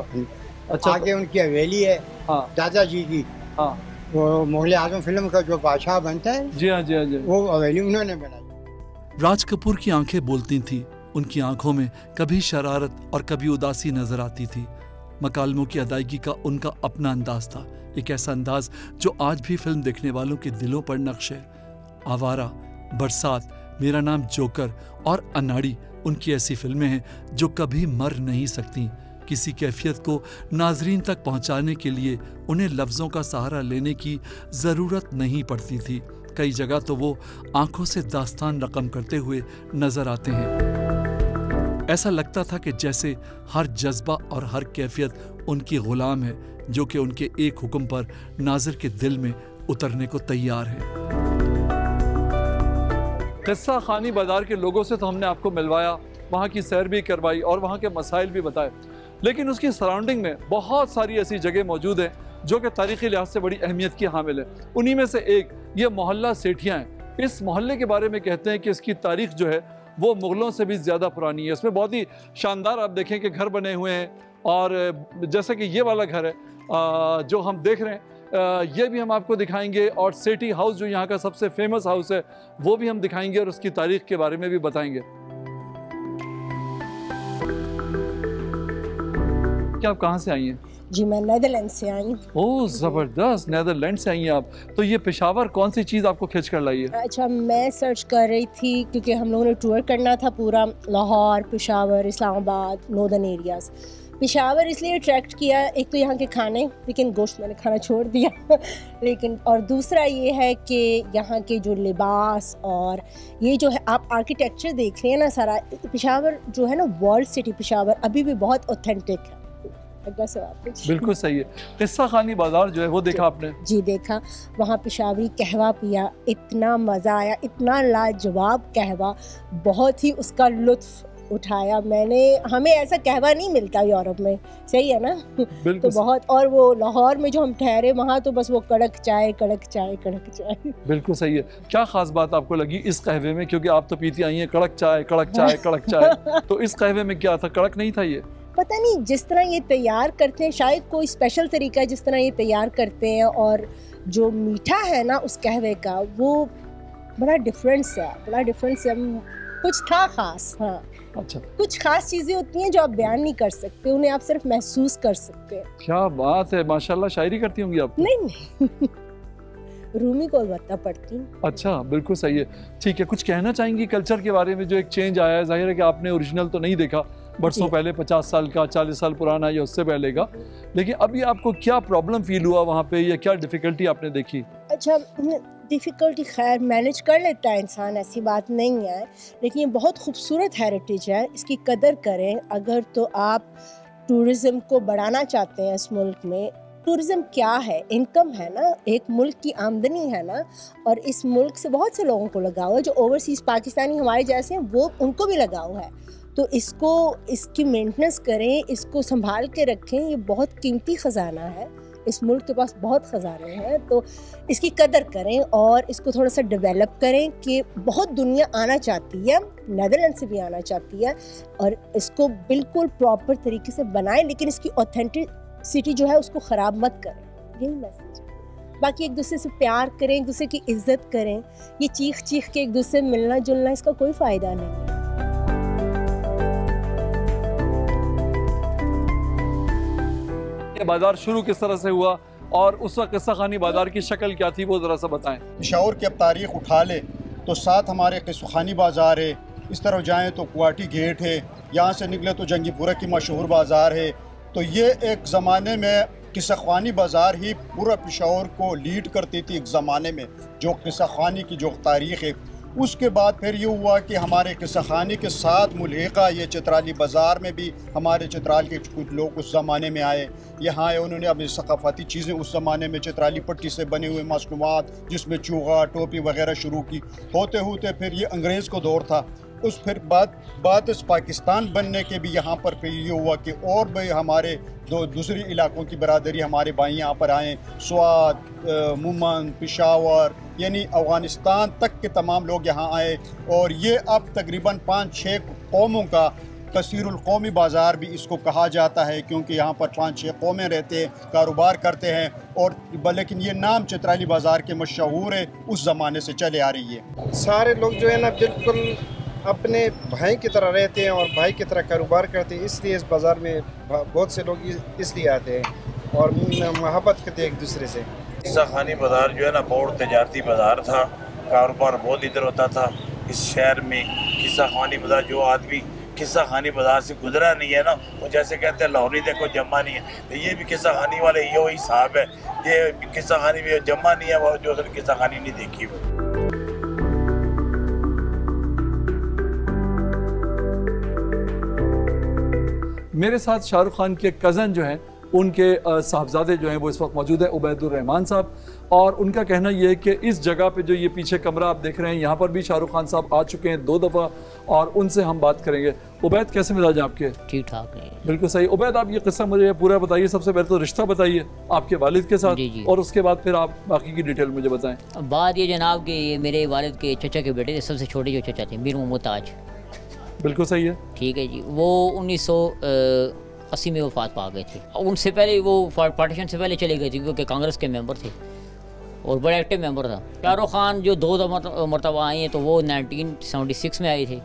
अच्छा, आगे उनकी हवेली है। हाँ। दादाजी की। हाँ। वो मुगल आजम फिल्म का जो बादशाह बनता है, जी हाँ जी हाँ जी, वो हवेली उन्होंने बनाई। राज कपूर की आंखें बोलती थीं। उनकी आंखों में कभी शरारत और कभी उदासी नजर आती थी। मकालमों की अदायगी का उनका अपना अंदाज था, एक ऐसा अंदाज जो आज भी फिल्म देखने वालों के दिलों पर नक्श है। आवारा, बरसात, मेरा नाम जोकर और अनाड़ी उनकी ऐसी फिल्में हैं जो कभी मर नहीं सकती। किसी कैफियत को नाजरीन तक पहुंचाने के लिए उन्हें लफ्ज़ों का सहारा लेने की ज़रूरत नहीं पड़ती थी। कई जगह तो वो आंखों से दास्तान रकम करते हुए नजर आते हैं। ऐसा लगता था कि जैसे हर जज्बा और हर कैफियत उनकी गुलाम है, जो कि उनके एक हुक्म पर नाज़िर के दिल में उतरने को तैयार है। किस्सा खानी बाज़ार के लोगों से तो हमने आपको मिलवाया, वहाँ की सैर भी करवाई और वहाँ के मसाइल भी बताए, लेकिन उसकी सराउंडिंग में बहुत सारी ऐसी जगह मौजूद हैं जो कि तारीख़ी लिहाज से बड़ी अहमियत की हामिल है। उन्हीं में से एक ये मोहल्ला सेठियाँ हैं। इस मोहल्ले के बारे में कहते हैं कि इसकी तारीख़ जो है वो मुग़लों से भी ज़्यादा पुरानी है। इसमें बहुत ही शानदार आप देखें कि घर बने हुए हैं, और जैसे कि ये वाला घर है जो हम देख रहे हैं, ये भी हम आपको दिखाएंगे, और सेठी हाउस जो यहाँ का सबसे फेमस हाउस है वो भी हम दिखाएंगे और उसकी तारीख के बारे में भी बताएंगे। क्या आप कहाँ से आई हैं? जी मैं नीदरलैंड से आई हूँ। ओह ज़बरदस्त, नीदरलैंड से आई हैं आप। तो ये पेशावर कौन सी चीज़ आपको खींच कर लाई है? अच्छा, मैं सर्च कर रही थी क्योंकि हम लोगों ने टूर करना था पूरा लाहौर, पेशावर, इस्लामाबाद, नॉर्दर्न एरियाज़। पेशावर इसलिए अट्रैक्ट किया, एक तो यहाँ के खाने, लेकिन गोश्त मैंने खाना छोड़ दिया लेकिन और दूसरा ये है कि यहाँ के जो लिबास और ये जो है आप आर्किटेक्चर देख रहे हैं ना सारा, पेशावर जो है ना वर्ल्ड सिटी पेशावर अभी भी बहुत ऑथेंटिक है। बिल्कुल सही है। किस्सा खानी बाजार जो है वो देखा आपने? जी देखा, वहाँ पेशावरी कहवा पिया, इतना मज़ा आया, इतना लाजवाब कहवा, बहुत ही उसका लुत्फ उठाया मैंने। हमें ऐसा कहवा नहीं मिलता यूरोप में, सही है ना? तो बहुत, और वो लाहौर में जो हम ठहरे वहाँ तो बस वो कड़क चाय कड़क चाय कड़क चाय। बिल्कुल सही है। क्या खास बात आपको लगी इस कहवे में, क्योंकि आप तो पीती आई हैं कड़क चाय कड़क चाय कड़क चाय, तो इस कहवे में क्या था, कड़क नहीं था ये? पता नहीं, जिस तरह ये तैयार करते हैं शायद कोई स्पेशल तरीका है जिस तरह ये तैयार करते हैं, और जो मीठा है ना उस कहवे का वो बड़ा डिफरेंस है, बड़ा डिफरेंस है। कुछ था खास। हाँ अच्छा, कुछ खास चीज़ें होती हैं जो आप बयान नहीं कर सकते, उन्हें आप सिर्फ महसूस कर सकते हैं। क्या बात है, माशाल्लाह। शायरी करती होंगी आप? नहीं रूमी को बता पड़ती हूँ। अच्छा, बिल्कुल सही है। ठीक है, कुछ कहना चाहेंगी कल्चर के बारे में जो एक चेंज आया है? जाहिर है कि आपने ओरिजिनल तो नहीं देखा बरसों पहले, 50 साल का, 40 साल पुराना या उससे पहले का, लेकिन अभी आपको क्या प्रॉब्लम फील हुआ वहाँ पे, या क्या डिफ़िकल्टी आपने देखी? अच्छा, डिफ़िकल्टी खैर मैनेज कर लेता है इंसान, ऐसी बात नहीं है, लेकिन ये बहुत खूबसूरत हेरिटेज है, इसकी कदर करें। अगर तो आप टूरिज़म को बढ़ाना चाहते हैं इस मुल्क में, टूरिज़म क्या है, इनकम है ना, एक मुल्क की आमदनी है ना, और इस मुल्क से बहुत से लोगों को लगाव है, जो ओवरसीज़ पाकिस्तानी हमारे जैसे हैं वो उनको भी लगाव है। तो इसको, इसकी मेंटेनेंस करें, इसको संभाल के रखें, ये बहुत कीमती ख़जाना है, इस मुल्क के पास बहुत ख़जाने हैं, तो इसकी कदर करें और इसको थोड़ा सा डेवलप करें कि बहुत दुनिया आना चाहती है, नीदरलैंड से भी आना चाहती है, और इसको बिल्कुल प्रॉपर तरीके से बनाएं, लेकिन इसकी ऑथेंटिसिटी जो है उसको ख़राब मत करें, यही मैसेज है। बाकी एक दूसरे से प्यार करें, एक दूसरे की इज़्ज़त करें, ये चीख चीख के एक दूसरे से मिलना जुलना इसका कोई फ़ायदा नहीं है। ये बाजार शुरू किस तरह से हुआ और उस वक्त किस्सा खानी बाजार की शक्ल क्या थी, वो ज़रा सा बताएं। पेशावर की अब तारीख़ उठा ले तो साथ हमारे किस्सा खानी बाज़ार है, इस तरफ जाएं तो कुआटी गेट है, यहाँ से निकले तो जंगीपुरा की मशहूर बाज़ार है। तो ये एक ज़माने में किस्सा खानी बाज़ार ही पूरा पेशावर को लीड करती थी एक ज़माने में, जो किस्सा खानी की जो तारीख़ है। उसके बाद फिर ये हुआ कि हमारे किस्सा खानी के साथ मुल्हिका ये चित्राली बाज़ार में भी हमारे चित्राल के कुछ लोग उस ज़माने में आए, यहाँ आए, उन्होंने अपनी सकाफ़ती चीज़ें उस ज़माने में चित्राली पट्टी से बने हुए मसनूआत जिसमें चूगा टोपी वगैरह शुरू की। होते होते फिर ये अंग्रेज़ को दौर था, उस फिर बात इस पाकिस्तान बनने के भी यहाँ पर फिर ये हुआ कि और भी हमारे दूसरी इलाकों की बरादरी हमारे भाई यहाँ पर आए, स्वात, मुमन, पेशावर, यानी अफ़गानिस्तान तक के तमाम लोग यहाँ आए, और ये अब तकरीबन 5-6 कौमों का कसीरुल कौमी बाज़ार भी इसको कहा जाता है, क्योंकि यहाँ पर 5-6 कौमें रहते हैं, कारोबार करते हैं, और लेकिन ये नाम चित्राली बाज़ार के मशहूर है, उस ज़माने से चले आ रही है। सारे लोग जो है ना बिल्कुल अपने भाई की तरह रहते हैं और भाई की तरह कारोबार करते हैं, इसलिए इस बाज़ार में बहुत से लोग इसलिए आते हैं और मोहब्बत करते हैं एक दूसरे से। किस्सा खानी बाज़ार जो है ना बहुत तजारती बाज़ार था, कारोबार बहुत इधर होता था इस शहर में। किस्सा खानी बाज़ार, जो आदमी किस्सा खानी बाज़ार से गुजरा नहीं है ना, वो जैसे कहते हैं लाहौरी देखो जम्मा नहीं है, तो ये भी किस्सा खानी वाले ये वही साहब है, ये किस्सा खानी भी जम्मा नहीं है, वो जो किस्सा खानी नहीं देखी वो। मेरे साथ शाहरुख खान के कज़न जो हैं, उनके साहबजादे जो हैं वो इस वक्त मौजूद है, उबैदुर्रहमान साहब, और उनका कहना ये है कि इस जगह पे जो ये पीछे कमरा आप देख रहे हैं, यहाँ पर भी शाहरुख खान साहब आ चुके हैं 2 दफ़ा, और उनसे हम बात करेंगे। उबैद, कैसे मिजाज आपके? ठीक ठाक है। बिल्कुल सही। उबैद, आप ये किस्सा मुझे पूरा बताइए। सबसे पहले तो रिश्ता बताइए आपके वालिद के साथ, जी। और उसके बाद फिर आप बाकी की डिटेल मुझे बताएं। बात ये जनाब कि ये मेरे वालिद के चचा के बेटे थे, सबसे छोटे जो चचा थे, मीर मोहम्मद ताज। बिल्कुल सही है। ठीक है जी। वो 80 में वफात पा गए थे। उनसे पहले वो पार्टीशन से पहले चले गए थे क्योंकि कांग्रेस के मेंबर थे और बड़ा एक्टिव मेंबर था। शाहरुख खान जो 2 मरतबा आए हैं तो वो 1976 में आए थे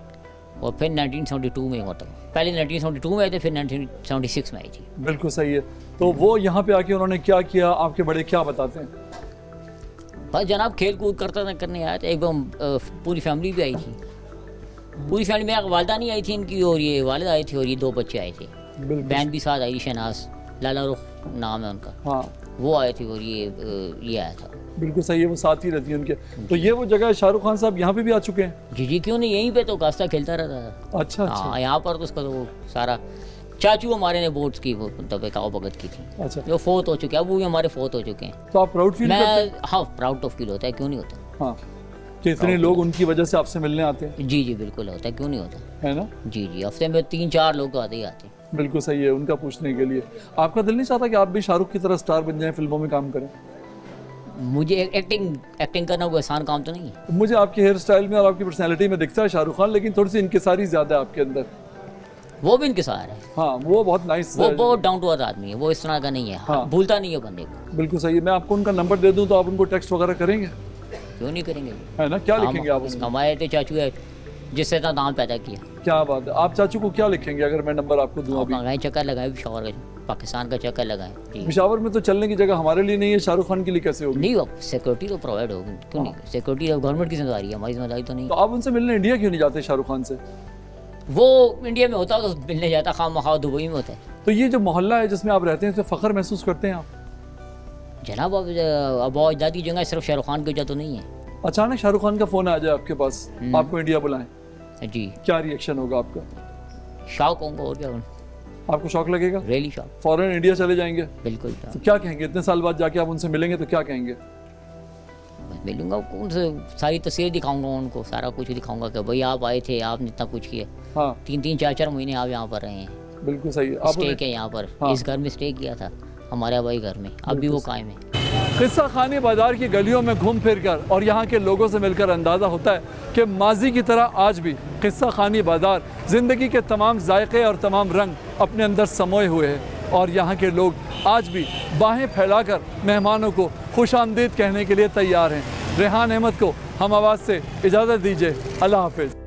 और फिर 1972 में मरतबा। पहले 1972 में आए थे, फिर 1976 में आई थी। बिल्कुल सही है। तो वो यहाँ पे आके उन्होंने क्या किया, आपके बड़े क्या बताते हैं? बस जनाब खेल कूद करने आए थे, एकदम पूरी फैमिली भी आई थी। पूरी फैमिली में वालदा नहीं आई थी इनकी और ये वालिद आए थे और ये 2 बच्चे आए थे। बहन भी साथ आई, शहनाज, लाला रुख नाम है उनका। हाँ, वो आए थे और ये आया था। बिल्कुल सही है, वो साथ ही रहती है उनके। तो ये वो जगह है, शाहरुख खान साहब यहाँ पे भी आ चुके हैं? जी क्यों नहीं, यहीं पे तो कास्ता खेलता रहता था। अच्छा। हाँ, यहाँ पर तो उसका तो सारा चाचू हमारे ने बोट्स की वो तबकाओ भगत की थी। अच्छा। जो फोत हो चुके हैं, अब वो हमारे फोत हो चुके हैं। तो आप प्राउड फील करते हैं? हाँ, प्राउड तो फील होता है, क्यों नहीं होता। हाँ, कि इतने लोग उनकी वजह से आपसे मिलने आते हैं। जी बिल्कुल होता है, क्यों नहीं होता है ना। जी हफ्ते में 3-4 लोग तो आते ही आते हैं। बिल्कुल सही है, उनका पूछने के लिए। आपका दिल नहीं चाहता कि आप भी शाहरुख की तरह स्टार बन जाएं, फिल्मों में काम करें? मुझे एक्टिंग करना कोई आसान काम तो नहीं है। मुझे आपके हेयर स्टाइल में और आपकी पर्सनैलिटी में दिखता है शाहरुख खान, लेकिन थोड़ी सी इंकिसारी ज़्यादा है आपके अंदर। वो भी इंकिसार है। हाँ, वो बहुत नाइस, वो बहुत डाउन टू अर्थ आदमी है, वो इस तरह का नहीं है। हाँ, भूलता नहीं है बंदे को। बिल्कुल सही है। मैं आपको उनका नंबर दे दूँ तो आप उनको टेक्स्ट वगैरह करेंगे? क्यों नहीं करेंगे, है ना। क्या लिखेंगे आप उसमें? हमारे तो चाचू है जिससे इतना दाम पैदा किया। क्या बात है। आप चाचू को क्या लिखेंगे अगर मैं नंबर आपको दूँ? अभी चक्कर लगाए पेशावर का, पाकिस्तान का चक्कर लगाए। पेशावर में तो चलने की जगह हमारे लिए नहीं है, शाहरुख खान के लिए कैसे होगी? नहीं, सिक्योरिटी तो प्रोवाइड होगी, क्यों नहीं। सिक्योरिटी गवर्नमेंट की जिम्मेदारी है, हमारी जिम्मेदारी तो नहीं। तो आप उनसे मिलने इंडिया क्यों नहीं जाते शाहरुख खान से? वो इंडिया में होता तो मिलने जाता, खामखा दुबई में होता है। तो ये जो मोहल्ला है जिसमें आप रहते हैं, इसमें फ़ख्र महसूस करते हैं आप? जनाब अब अजदाद की जगह सिर्फ शाहरुख खान की वजह तो नहीं है। अचानक शाहरुख खान का फ़ोन आ जाए आपके पास, आपको इंडिया बुलाएं, जी क्या रिएक्शन होगा आपका? शॉक होगा, और क्या। आपको शॉक लगेगा? Really shock. फॉरेन इंडिया चले जाएंगे? बिल्कुल। तो क्या कहेंगे? इतने साल बाद जाके आप उनसे मिलेंगे तो क्या कहेंगे? मिलूंगा उनसे, सारी तस्वीर दिखाऊंगा उनको, सारा कुछ दिखाऊंगा कि भाई आप आए थे, आपने इतना कुछ किया। हाँ। 3-3, 4-4 महीने आप यहाँ पर रहे हैं। बिल्कुल सही है। स्टे के यहाँ पर। हाँ। इस घर में स्टे किया था, हमारे भाई घर में, अब भी वो कायम है। किस्सा खानी बाजार की गलियों में घूम फिर कर और यहाँ के लोगों से मिलकर अंदाज़ा होता है कि माजी की तरह आज भी किस्सा खानी बाजार ज़िंदगी के तमाम जायके और तमाम रंग अपने अंदर समोए हुए हैं और यहाँ के लोग आज भी बाहें फैलाकर मेहमानों को खुशामदीद कहने के लिए तैयार हैं। रेहान अहमद को हम आवाज़ से इजाज़त दीजिए। अल्लाह हाफिज़।